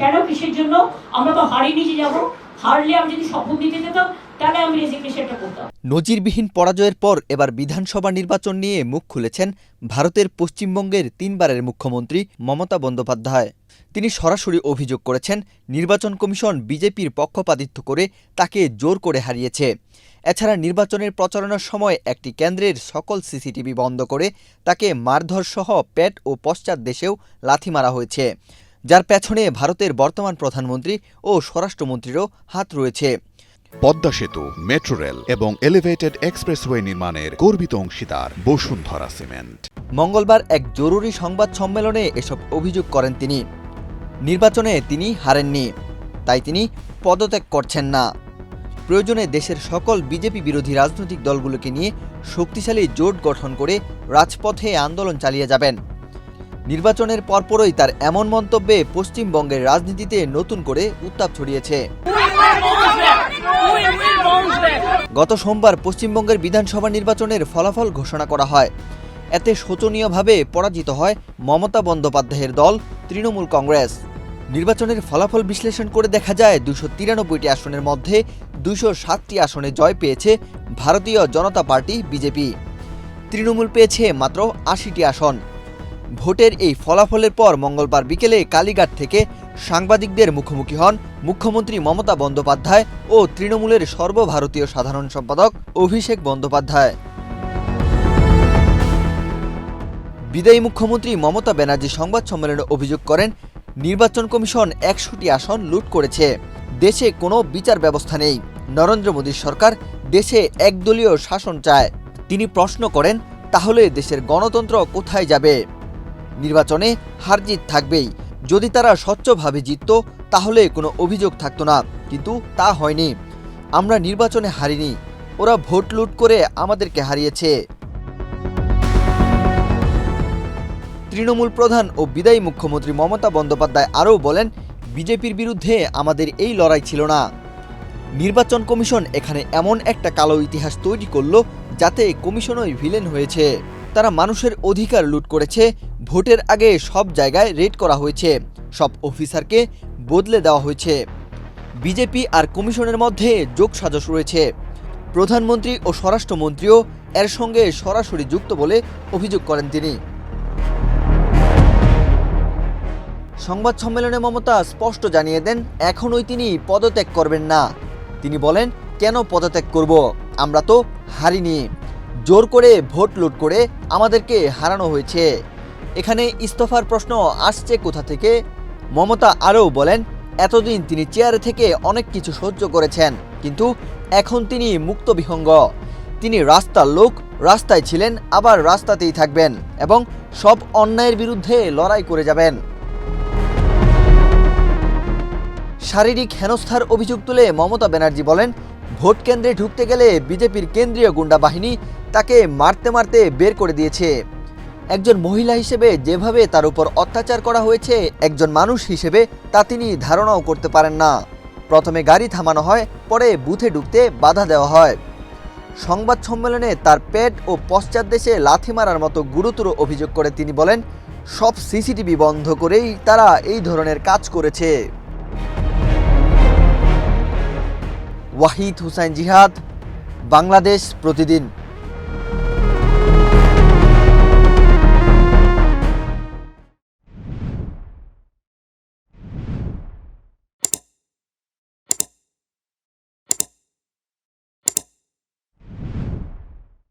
কেন, কিসের জন্য? আমরা তো হারিয়ে নিয়ে যাব। হারলে আমি যদি শপথ দিতে যেতাম তাহলে আমি রেজিগনেশনটা করতাম। নজিরবিহীন পরাজয়ের পর এবার বিধানসভা নির্বাচন নিয়ে মুখ খুলেছেন ভারতের পশ্চিমবঙ্গের 3বারের মুখ্যমন্ত্রী মমতা বন্দ্যোপাধ্যায়। তিনি সরাসরি অভিযোগ করেছেন নির্বাচন কমিশন বিজেপির পক্ষপাতিত্ব করে তাকে জোর করে হারিয়েছে। এছাড়া নির্বাচনের প্রচারণার সময় একটি কেন্দ্রের সকল সিসিটিভি বন্ধ করে তাকে মারধর সহ পেট ও পশ্চাৎ দেশেও লাথি মারা হয়েছে, যার পেছনে ভারতের বর্তমান প্রধানমন্ত্রী ও স্বরাষ্ট্রমন্ত্রীরও হাত রয়েছে। পদ্মা সেতু, মেট্রো রেল এবং এলিভেটেড এক্সপ্রেসওয়ে নির্মাণের গর্বিত অংশীদার বসুন্ধরা সিমেন্ট। মঙ্গলবার এক জরুরি সংবাদ সম্মেলনে এসব অভিযোগ করেন তিনি। নির্বাচনে তিনি হারেননি, তাই তিনি পদত্যাগ করছেন না। প্রয়োজনে দেশের সকল বিজেপি বিরোধী রাজনৈতিক দলগুলোকে নিয়ে শক্তিশালী জোট গঠন করে রাজপথে আন্দোলন চালিয়ে যাবেন। নির্বাচনের পরপরই তার এমন মন্তব্যে পশ্চিমবঙ্গের রাজনীতিতে নতুন করে উত্তাপ ছড়িয়েছে। গত সোমবার পশ্চিমবঙ্গের বিধানসভা নির্বাচনের ফলাফল ঘোষণা করা হয়। এতে শোচনীয়ভাবে পরাজিত হয় মমতা বন্দ্যোপাধ্যায়ের দল তৃণমূল কংগ্রেস। নির্বাচনের ফলাফল বিশ্লেষণ করে দেখা যায় 293টি আসনের মধ্যে 207টি আসনে জয় পেয়েছে ভারতীয় জনতা পার্টি বিজেপি। তৃণমূল পেয়েছে মাত্র 80টি আসন। ভোটের এই ফলাফলের পর মঙ্গলবার বিকেলে কালীঘাট থেকে সাংবাদিকদের মুখোমুখি হন মুখ্যমন্ত্রী মমতা বন্দ্যোপাধ্যায় ও তৃণমূলের সর্বভারতীয় সাধারণ সম্পাদক অভিষেক বন্দ্যোপাধ্যায়। বিদায়ী মুখ্যমন্ত্রী মমতা ব্যানার্জি সংবাদ সম্মেলনে অভিযোগ করেন, নির্বাচন কমিশন 100টি আসন লুট করেছে। দেশে কোনো বিচার ব্যবস্থা নেই। নরেন্দ্র মোদীর সরকার দেশে একদলীয় শাসন চায়। তিনি প্রশ্ন করেন, তাহলে দেশের গণতন্ত্র কোথায় যাবে? নির্বাচনে হারজিত থাকবেই। যদি তারা স্বচ্ছভাবে জিতত তাহলে কোনো অভিযোগ থাকতো না, কিন্তু তা হয়নি। আমরা নির্বাচনে হারিনি, ওরা ভোট লুট করে আমাদেরকে হারিয়েছে। তৃণমূল প্রধান ও বিদায়ী মুখ্যমন্ত্রী মমতা বন্দ্যোপাধ্যায় আরও বলেন, বিজেপির বিরুদ্ধে আমাদের এই লড়াই ছিল না। নির্বাচন কমিশন এখানে এমন একটা কালো ইতিহাস তৈরি করল যাতে কমিশনই ভিলেন হয়েছে। তারা মানুষের অধিকার লুট করেছে। ভোটের আগে সব জায়গায় রেড করা হয়েছে, সব অফিসারকে বদলে দেওয়া হয়েছে। বিজেপি আর কমিশনের মধ্যে যোগসাজশ রয়েছে। প্রধানমন্ত্রী ও স্বরাষ্ট্রমন্ত্রীও এর সঙ্গে সরাসরি যুক্ত বলে অভিযোগ করেন তিনি। সংবাদ সম্মেলনে মমতা স্পষ্ট জানিয়ে দেন, এখনই তিনি পদত্যাগ করবেন না। তিনি বলেন, কেন পদত্যাগ করব? আমরা তো হারিনি। জোর করে ভোট লুট করে আমাদেরকে হারানো হয়েছে। এখানে ইস্তফার প্রশ্ন আসছে কোথা থেকে? মমতা আরও বলেন, এতদিন তিনি চেয়ারে থেকে অনেক কিছু সহ্য করেছেন, কিন্তু এখন তিনি মুক্তবিহঙ্গ। তিনি রাস্তার লোক, রাস্তায় ছিলেন, আবার রাস্তাতেই থাকবেন এবং সব অন্যায়ের বিরুদ্ধে লড়াই করে যাবেন। শারীরিক হেনস্থার অভিযোগ তুলে মমতা ব্যানার্জি বলেন, ভোট কেন্দ্রে ঢুকতে গেলে বিজেপির কেন্দ্রীয় গুন্ডা বাহিনী তাকে মারতে মারতে বের করে দিয়েছে। একজন মহিলা হিসেবে যেভাবে তার উপর অত্যাচার করা হয়েছে, একজন মানুষ হিসেবে তা তিনি ধারণাও করতে পারেন না। প্রথমে গাড়ি থামানো হয়, পরে বুথে ঢুকতে বাধা দেওয়া হয়। সংবাদ সম্মেলনে তার পেট ও পশ্চাৎ দেশে লাথি মারার মতো গুরুতর অভিযোগ করে তিনি বলেন, সব সিসিটিভি বন্ধ করেই তারা এই ধরনের কাজ করেছে। ওয়াহিদ হুসাইন জিহাদ, বাংলাদেশ প্রতিদিন।